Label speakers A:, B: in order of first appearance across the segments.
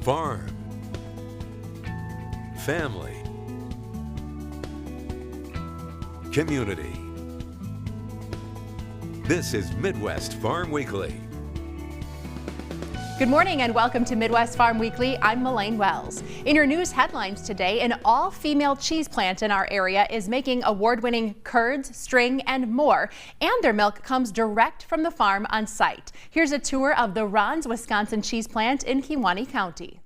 A: farm, family, community. This is Midwest Farm Weekly.
B: Good morning and welcome to Midwest Farm Weekly. I'm Melaine Wells. In your news headlines today, an all-female cheese plant in our area is making award-winning curds, string, and more. And their milk comes direct from the farm on site. Here's a tour of the Ron's Wisconsin cheese plant in Kewaunee County.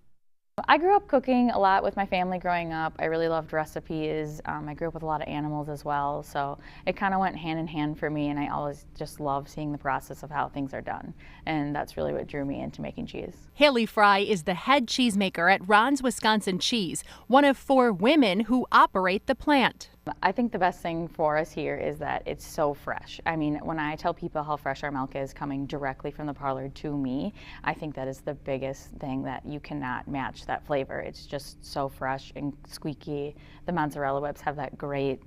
C: I grew up cooking a lot with my family growing up. I really loved recipes. I grew up with a lot of animals as well, so it kind of went hand in hand for me, and I always just love seeing the process of how things are done, and that's really what drew me into making cheese.
B: Haley Fry is the head cheesemaker at Ron's Wisconsin Cheese, one of 4 women who operate the plant.
C: I think the best thing for us here is that it's so fresh. I mean, when I tell people how fresh our milk is coming directly from the parlor to me, I think that is the biggest thing, that you cannot match that flavor. It's just so fresh and squeaky. The mozzarella whips have that great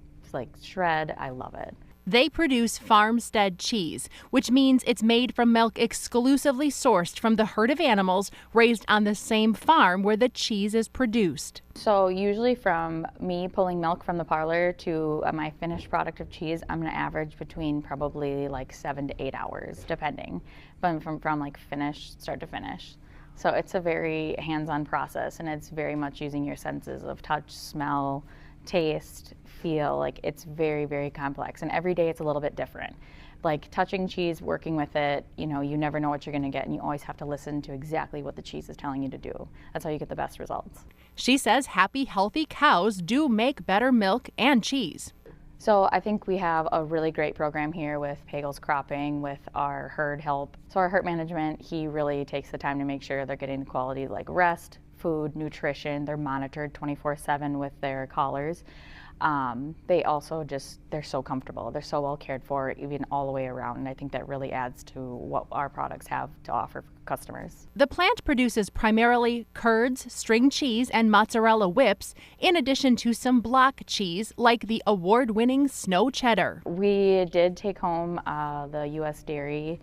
C: shred. I love it.
B: They produce farmstead cheese, which means it's made from milk exclusively sourced from the herd of animals raised on the same farm where the cheese is produced.
C: So usually from me pulling milk from the parlor to my finished product of cheese, I'm going to average between probably 7 to 8 hours, depending, but from start to finish. So it's a very hands-on process, and it's very much using your senses of touch, smell, taste, feel. It's very, very complex, and every day it's a little bit different. Touching cheese, working with it, you never know what you're going to get, and you always have to listen to exactly what the cheese is telling you to do. That's how you get the best results.
B: She says happy, healthy cows do make better milk and cheese.
C: So I think we have a really great program here with Pagel's cropping, with our herd help. So our herd management, he really takes the time to make sure they're getting the quality rest, food, nutrition. They're monitored 24/7 with their collars. They also they're so comfortable. They're so well cared for, even all the way around. And I think that really adds to what our products have to offer customers.
B: The plant produces primarily curds, string cheese, and mozzarella whips, in addition to some block cheese like the award-winning snow cheddar.
C: We did take home the U.S. Dairy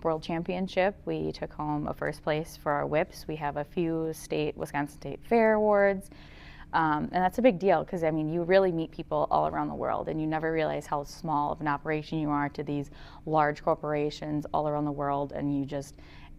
C: World Championship. We took home a first place for our whips. We have a few Wisconsin State Fair awards. And that's a big deal because, you really meet people all around the world, and you never realize how small of an operation you are to these large corporations all around the world. And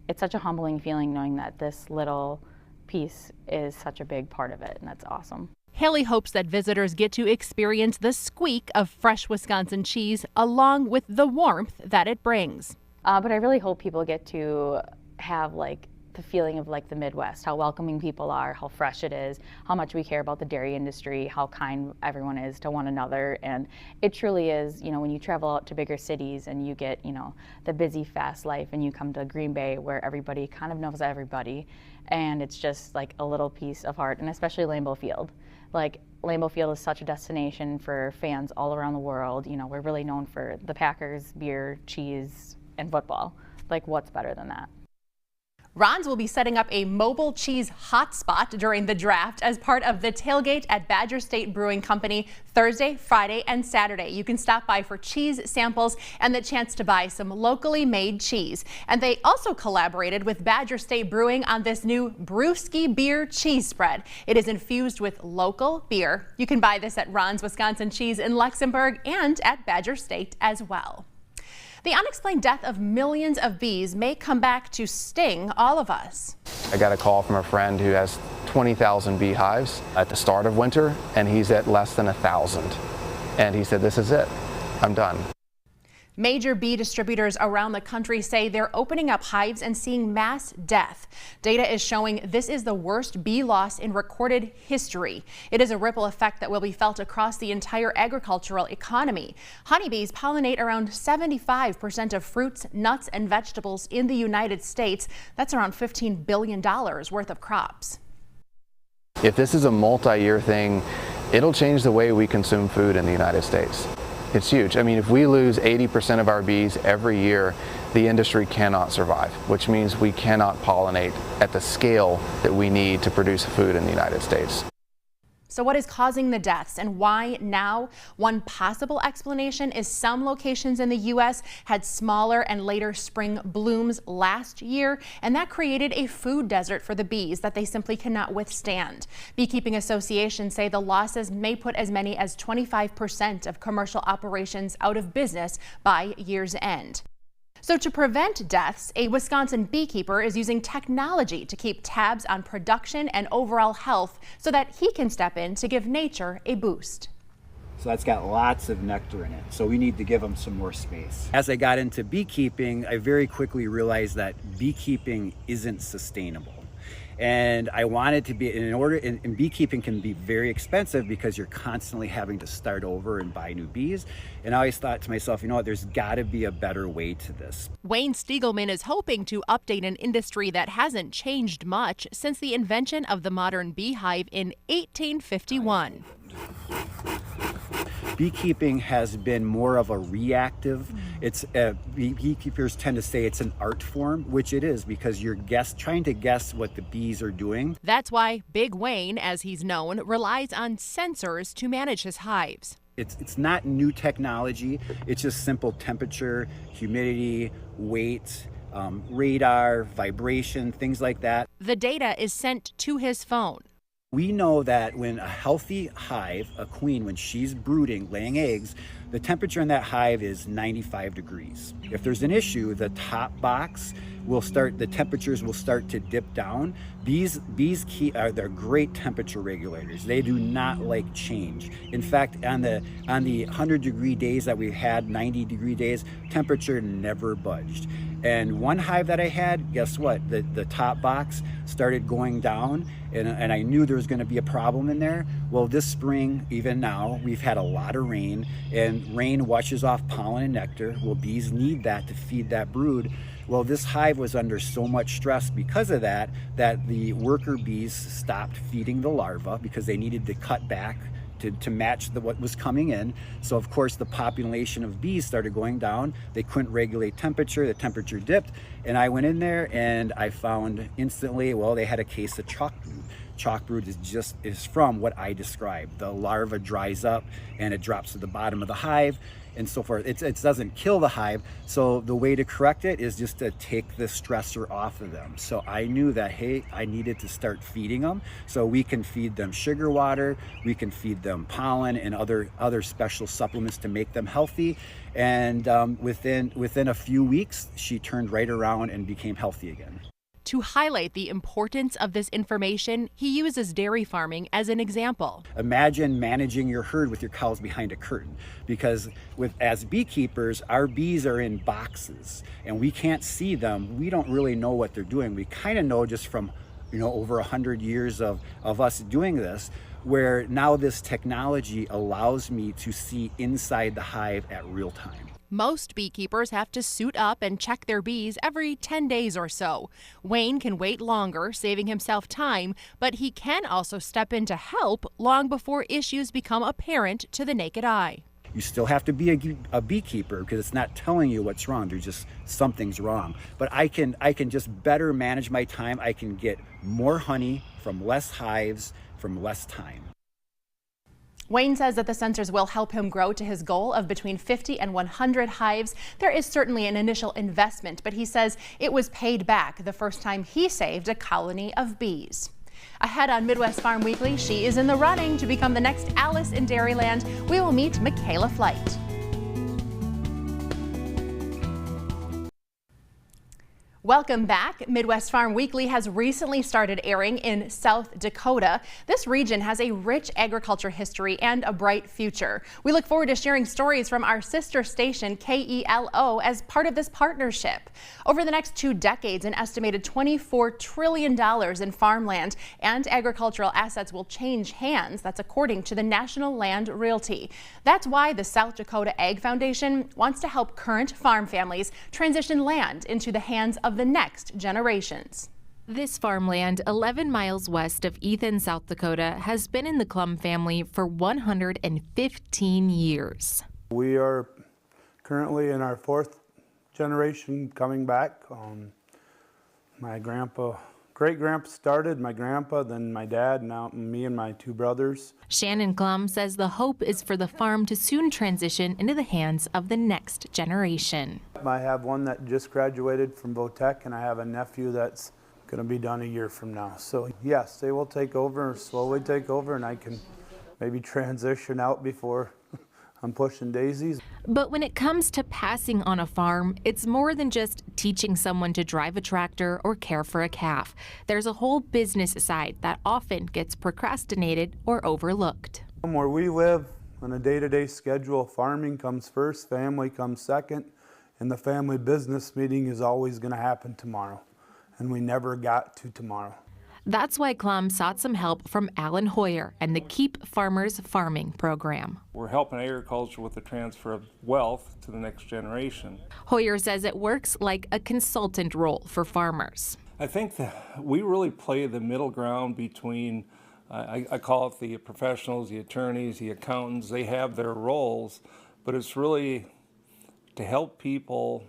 C: it's such a humbling feeling knowing that this little piece is such a big part of it, and that's awesome.
B: Haley hopes that visitors get to experience the squeak of fresh Wisconsin cheese along with the warmth that it brings.
C: But I really hope people get to have the feeling of the Midwest, how welcoming people are, how fresh it is, how much we care about the dairy industry, how kind everyone is to one another. And it truly is, when you travel out to bigger cities and you get, the busy, fast life, and you come to Green Bay where everybody kind of knows everybody, and it's just a little piece of heart, and especially Lambeau Field. Lambeau Field is such a destination for fans all around the world. We're really known for the Packers, beer, cheese, and football. What's better than that?
B: Ron's will be setting up a mobile cheese hotspot during the draft as part of the tailgate at Badger State Brewing Company Thursday, Friday, and Saturday. You can stop by for cheese samples and the chance to buy some locally made cheese. And they also collaborated with Badger State Brewing on this new Brewski beer cheese spread. It is infused with local beer. You can buy this at Ron's Wisconsin Cheese in Luxembourg and at Badger State as well. The unexplained death of millions of bees may come back to sting all of us.
D: I got a call from a friend who has 20,000 beehives at the start of winter, and he's at less than 1,000. And he said, "This is it. I'm done."
B: Major bee distributors around the country say they're opening up hives and seeing mass death. Data is showing this is the worst bee loss in recorded history. It is a ripple effect that will be felt across the entire agricultural economy. Honeybees pollinate around 75% of fruits, nuts, and vegetables in the United States. That's around $15 billion worth of crops.
D: If this is a multi-year thing, it'll change the way we consume food in the United States. It's huge. If we lose 80% of our bees every year, the industry cannot survive, which means we cannot pollinate at the scale that we need to produce food in the United States.
B: So what is causing the deaths and why now? One possible explanation is some locations in the U.S. had smaller and later spring blooms last year, and that created a food desert for the bees that they simply cannot withstand. Beekeeping associations say the losses may put as many as 25% of commercial operations out of business by year's end. So to prevent deaths, a Wisconsin beekeeper is using technology to keep tabs on production and overall health so that he can step in to give nature a boost.
E: So that's got lots of nectar in it. So we need to give them some more space. As I got into beekeeping, I very quickly realized that beekeeping isn't sustainable. And I wanted to be, and beekeeping can be very expensive because you're constantly having to start over and buy new bees. And I always thought to myself, you know what, there's got to be a better way to this.
B: Wayne Stiegelman is hoping to update an industry that hasn't changed much since the invention of the modern beehive in 1851.
E: Beekeeping has been more of a reactive. It's beekeepers tend to say it's an art form, which it is, because you're trying to guess what the bees are doing.
B: That's why Big Wayne, as he's known, relies on sensors to manage his hives.
E: It's not new technology. It's just simple temperature, humidity, weight, radar, vibration, things like that.
B: The data is sent to his phone.
E: We know that when a healthy hive, a queen, when she's brooding, laying eggs, the temperature in that hive is 95 degrees. If there's an issue, the top box the temperatures will start to dip down. Bees they're great temperature regulators. They do not like change. In fact, on the 100-degree days that we had, 90-degree days, temperature never budged. And one hive that I had, guess what? The top box started going down, and I knew there was going to be a problem in there. Well, this spring, even now, we've had a lot of rain, and rain washes off pollen and nectar. Well, bees need that to feed that brood. Well, this hive was under so much stress because of that the worker bees stopped feeding the larvae because they needed to cut back to match what was coming in. So of course the population of bees started going down. They couldn't regulate temperature, the temperature dipped, and I went in there and I found instantly, well, they had a case of chalk brood. Chalk brood is from what I described. The larva dries up and it drops to the bottom of the hive and so forth. It doesn't kill the hive. So the way to correct it is just to take the stressor off of them. So I knew that, hey, I needed to start feeding them. So we can feed them sugar water, we can feed them pollen and other special supplements to make them healthy. And within a few weeks, she turned right around and became healthy again.
B: To highlight the importance of this information, he uses dairy farming as an example.
E: Imagine managing your herd with your cows behind a curtain, because as beekeepers, our bees are in boxes and we can't see them. We don't really know what they're doing. We kind of know just from over 100 years of us doing this, where now this technology allows me to see inside the hive at real time.
B: Most beekeepers have to suit up and check their bees every 10 days or so. Wayne can wait longer, saving himself time, but he can also step in to help long before issues become apparent to the naked eye.
E: You still have to be a beekeeper because it's not telling you what's wrong. There's just something's wrong. But I can just better manage my time. I can get more honey from less hives, from less time.
B: Wayne says that the sensors will help him grow to his goal of between 50 and 100 hives. There is certainly an initial investment, but he says it was paid back the first time he saved a colony of bees. Ahead on Midwest Farm Weekly, she is in the running to become the next Alice in Dairyland. We will meet Michaela Flight. Welcome back. Midwest Farm Weekly has recently started airing in South Dakota. This region has a rich agriculture history and a bright future. We look forward to sharing stories from our sister station, KELO, as part of this partnership. Over the next 2 decades, an estimated $24 trillion in farmland and agricultural assets will change hands. That's according to the National Land Realty. That's why the South Dakota Ag Foundation wants to help current farm families transition land into the hands of the next generations.
F: This farmland, 11 miles west of Ethan, South Dakota, has been in the Klum family for 115 years.
G: We are currently in our 4th generation coming back. My grandpa great-grandpa started, my grandpa, then my dad, now me and my 2 brothers.
F: Shannon Klum says the hope is for the farm to soon transition into the hands of the next generation.
G: I have one that just graduated from Votech, and I have a nephew that's going to be done a year from now. So yes, they will take over, slowly take over, and I can maybe transition out before I'm pushing daisies.
F: But when it comes to passing on a farm, it's more than just teaching someone to drive a tractor or care for a calf. There's a whole business side that often gets procrastinated or overlooked.
G: Where we live, on a day-to-day schedule, farming comes first, family comes second, and the family business meeting is always going to happen tomorrow. And we never got to tomorrow.
F: That's why Klum sought some help from Alan Hoyer and the Keep Farmers Farming program.
H: We're helping agriculture with the transfer of wealth to the next generation.
F: Hoyer says it works like a consultant role for farmers.
H: I think that we really play the middle ground between, I call it the professionals, the attorneys, the accountants. They have their roles, but it's really to help people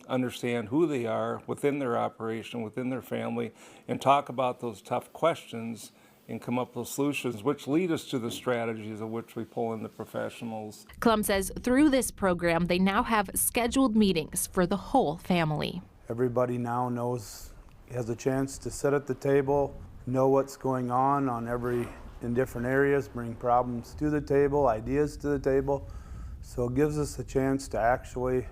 H: understand who they are within their operation, within their family, and talk about those tough questions and come up with solutions which lead us to the strategies of which we pull in the professionals.
F: Klum says through this program, they now have scheduled meetings for the whole family.
G: Everybody now knows, has a chance to sit at the table, know what's going on in different areas, bring problems to the table, ideas to the table. So it gives us a chance to actually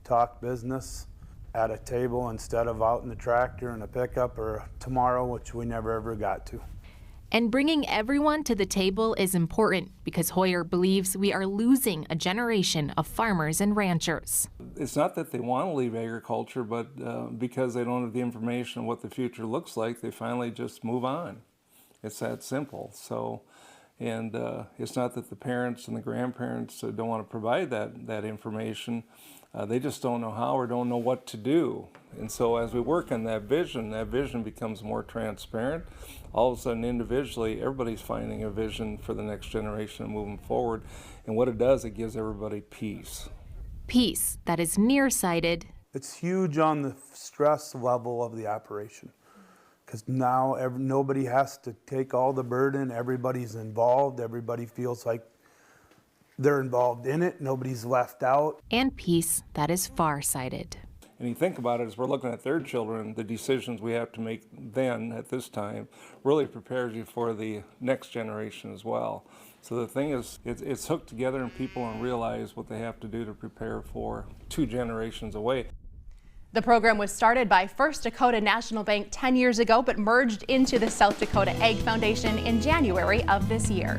G: talk business at a table instead of out in the tractor and a pickup or tomorrow, which we never ever got to.
F: And bringing everyone to the table is important because Hoyer believes we are losing a generation of farmers and ranchers.
H: It's not that they want to leave agriculture, but because they don't have the information of what the future looks like, they finally just move on. It's that simple. So, and it's not that the parents and the grandparents don't want to provide that information. They just don't know how or don't know what to do. And so as we work on that vision becomes more transparent. All of a sudden, individually, everybody's finding a vision for the next generation and moving forward. And what it does, it gives everybody peace.
F: Peace that is nearsighted.
G: It's huge on the stress level of the operation, because now nobody has to take all the burden. Everybody's involved. Everybody feels like they're involved in it. Nobody's left out.
F: And peace that is farsighted.
H: And you think about it, as we're looking at their children, the decisions we have to make then, at this time, really prepares you for the next generation as well. So the thing is, it's hooked together and people don't realize what they have to do to prepare for 2 generations away.
B: The program was started by First Dakota National Bank 10 years ago, but merged into the South Dakota Ag Foundation in January of this year.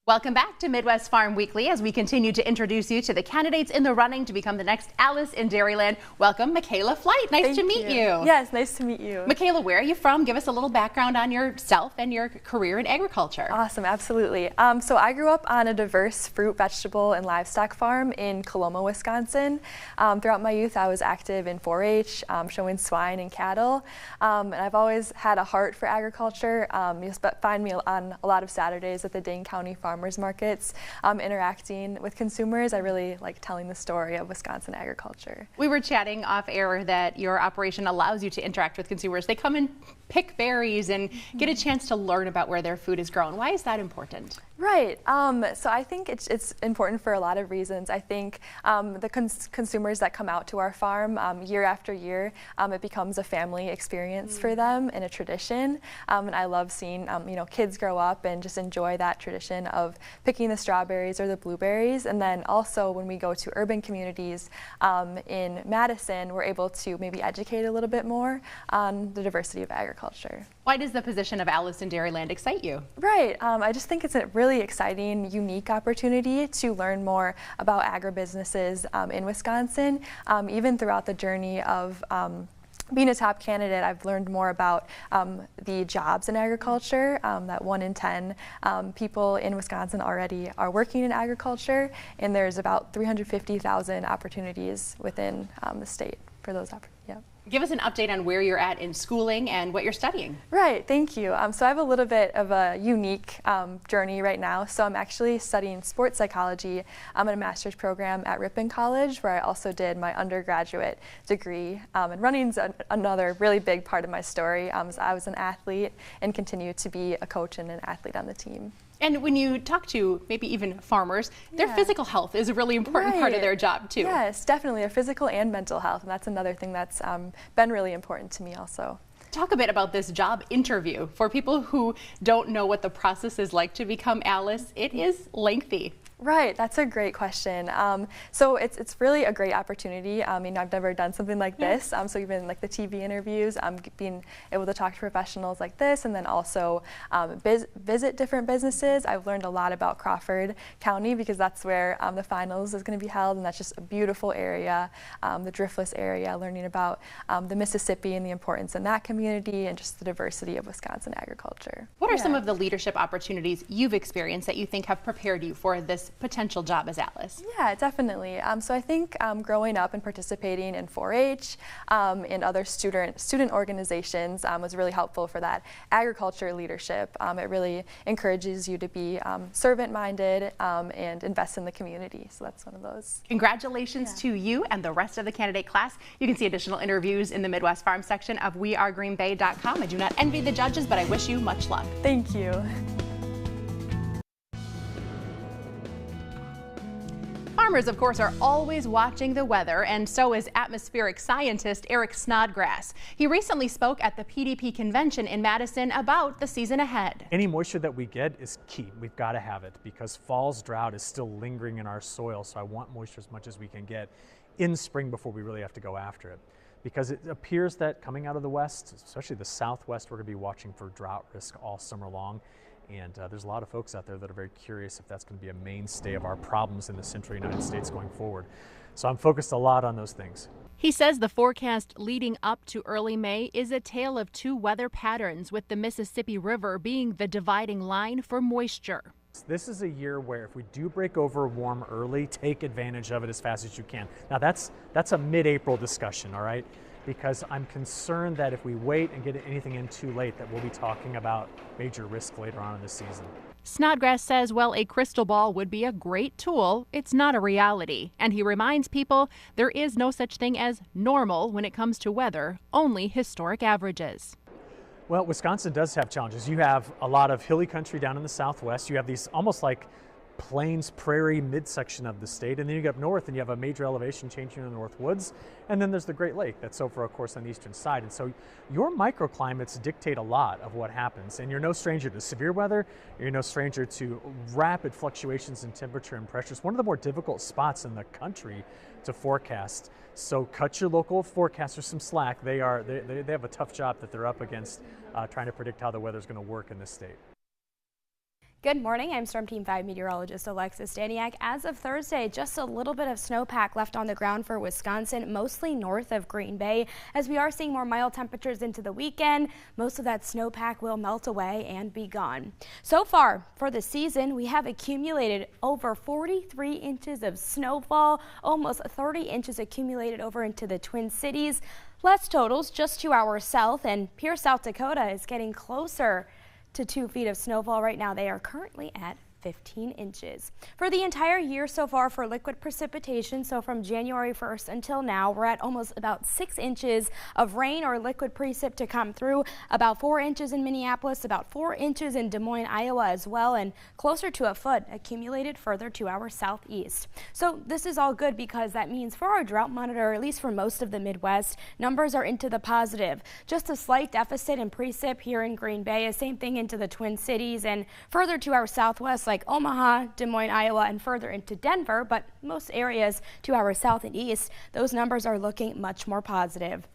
B: Welcome back to Midwest Farm Weekly as we continue to introduce you to the candidates in the running to become the next Alice in Dairyland. Welcome, Michaela Flight. Nice to meet you.
I: Yes, nice to meet you.
B: Michaela, where are you from? Give us a little background on yourself and your career in agriculture.
I: Awesome, absolutely. So I grew up on a diverse fruit, vegetable, and livestock farm in Coloma, Wisconsin. Throughout my youth, I was active in 4-H, showing swine and cattle. And I've always had a heart for agriculture. You'll find me on a lot of Saturdays at the Dane County Farmers Markets, interacting with consumers. I really like telling the story of Wisconsin agriculture.
B: We were chatting off air that your operation allows you to interact with consumers. They come and pick berries and get a chance to learn about where their food is grown. Why is that important?
I: Right. So I think it's important for a lot of reasons. I think the consumers that come out to our farm year after year, it becomes a family experience for them and a tradition. And I love seeing kids grow up and just enjoy that tradition of picking the strawberries or the blueberries. And then also when we go to urban communities in Madison, we're able to maybe educate a little bit more on the diversity of agriculture.
B: Why does the position of Alice in Dairyland excite you?
I: Right. I just think it's a really exciting, unique opportunity to learn more about agribusinesses in Wisconsin. Even throughout the journey of being a top candidate, I've learned more about the jobs in agriculture, that 1 in 10 people in Wisconsin already are working in agriculture, and there's about 350,000 opportunities within the state for those opportunities. Yeah.
B: Give us an update on where you're at in schooling and what you're studying.
I: Right, thank you. So I have a little bit of a unique journey right now. So I'm actually studying sports psychology. I'm in a master's program at Ripon College, where I also did my undergraduate degree. And running's another really big part of my story. So I was an athlete and continue to be a coach and an athlete on the team.
B: And when you talk to maybe even farmers, their physical health is a really important part of their job too.
I: Yes, definitely, their physical and mental health, and that's another thing that's been really important to me also.
B: Talk a bit about this job interview. For people who don't know what the process is like to become Alice, it is lengthy.
I: Right, that's a great question. So it's really a great opportunity. I mean, I've never done something like this. So even like the TV interviews, being able to talk to professionals like this, and then also visit different businesses. I've learned a lot about Crawford County because that's where the finals is going to be held, and that's just a beautiful area, the Driftless area, learning about the Mississippi and the importance in that community and just the diversity of Wisconsin agriculture.
B: What are some of the leadership opportunities you've experienced that you think have prepared you for this potential job as Alice?
I: Yeah, definitely. So I think growing up and participating in 4-H and other student organizations was really helpful for that agriculture leadership. It really encourages you to be servant-minded and invest in the community. So that's one of those.
B: Congratulations to you and the rest of the candidate class. You can see additional interviews in the Midwest Farm section of wearegreenbay.com. I do not envy the judges, but I wish you much luck.
I: Thank you.
B: Farmers, of course, are always watching the weather, and so is atmospheric scientist Eric Snodgrass. He recently spoke at the PDP convention in Madison about the season ahead.
J: Any moisture that we get is key. We've got to have it because fall's drought is still lingering in our soil, so I want moisture as much as we can get in spring before we really have to go after it. Because it appears that coming out of the west, especially the southwest, we're going to be watching for drought risk all summer long. And there's a lot of folks out there that are very curious if that's going to be a mainstay of our problems in the central United States going forward. So I'm focused a lot on those things.
F: He says the forecast leading up to early May is a tale of two weather patterns, with the Mississippi River being the dividing line for moisture.
J: This is a year where if we do break over warm early, take advantage of it as fast as you can. Now that's a mid-April discussion, all right? Because I'm concerned that if we wait and get anything in too late, that we'll be talking about major risk later on in the season.
F: Snodgrass says while a crystal ball would be a great tool, it's not a reality. And he reminds people there is no such thing as normal when it comes to weather, only historic averages.
J: Well, Wisconsin does have challenges. You have a lot of hilly country down in the southwest. You have these almost like plains, prairie midsection of the state, and then you get up north and you have a major elevation changing in the North Woods, and then there's the Great Lake that's over, of course, on the eastern side. And so your microclimates dictate a lot of what happens, and you're no stranger to severe weather, you're no stranger to rapid fluctuations in temperature and pressure. It's one of the more difficult spots in the country to forecast. So cut your local forecasters some slack. They have a tough job that they're up against trying to predict how the weather's going to work in this state.
K: Good morning, I'm Storm Team 5 meteorologist Alexis Daniak. As of Thursday, just a little bit of snowpack left on the ground for Wisconsin, mostly north of Green Bay. As we are seeing more mild temperatures into the weekend, most of that snowpack will melt away and be gone. So far for the season, we have accumulated over 43 inches of snowfall, almost 30 inches accumulated over into the Twin Cities. Less totals just to our south, and Pierce, South Dakota is getting closer to 2 feet of snowfall right now. They are currently at 15 inches. For the entire year so far for liquid precipitation, so from January 1st until now, we're at almost about 6 inches of rain or liquid precip to come through, about 4 inches in Minneapolis, about 4 inches in Des Moines, Iowa as well, and closer to a foot accumulated further to our southeast. So this is all good because that means for our drought monitor, at least for most of the Midwest, numbers are into the positive. Just a slight deficit in precip here in Green Bay, a same thing into the Twin Cities and further to our southwest like Omaha, Des Moines, Iowa, and further into Denver, but most areas to our south and east, those numbers are looking much more positive.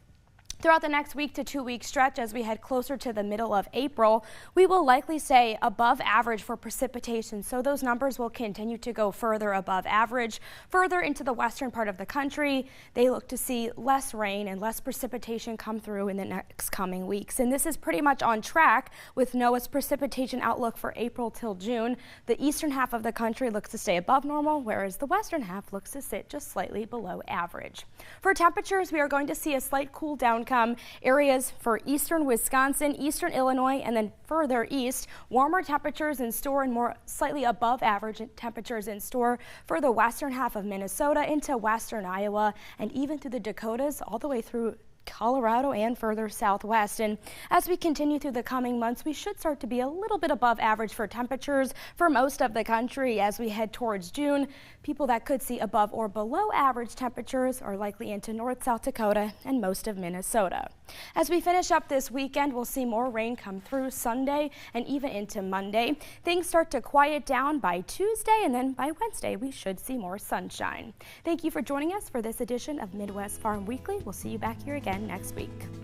K: Throughout the next week to 2 week stretch, as we head closer to the middle of April, we will likely stay above average for precipitation, so those numbers will continue to go further above average. Further into the western part of the country, they look to see less rain and less precipitation come through in the next coming weeks. And this is pretty much on track with NOAA's precipitation outlook for April till June. The eastern half of the country looks to stay above normal, whereas the western half looks to sit just slightly below average. For temperatures, we are going to see a slight cool down come areas for eastern Wisconsin, eastern Illinois, and then further east. Warmer temperatures in store and more slightly above average temperatures in store for the western half of Minnesota into western Iowa and even through the Dakotas all the way through Colorado and further southwest. And as we continue through the coming months, we should start to be a little bit above average for temperatures for most of the country as we head towards June. People that could see above or below average temperatures are likely into North South Dakota and most of Minnesota. As we finish up this weekend, we'll see more rain come through Sunday and even into Monday. Things start to quiet down by Tuesday, and then by Wednesday we should see more sunshine. Thank you for joining us for this edition of Midwest Farm Weekly. We'll see you back here again next week.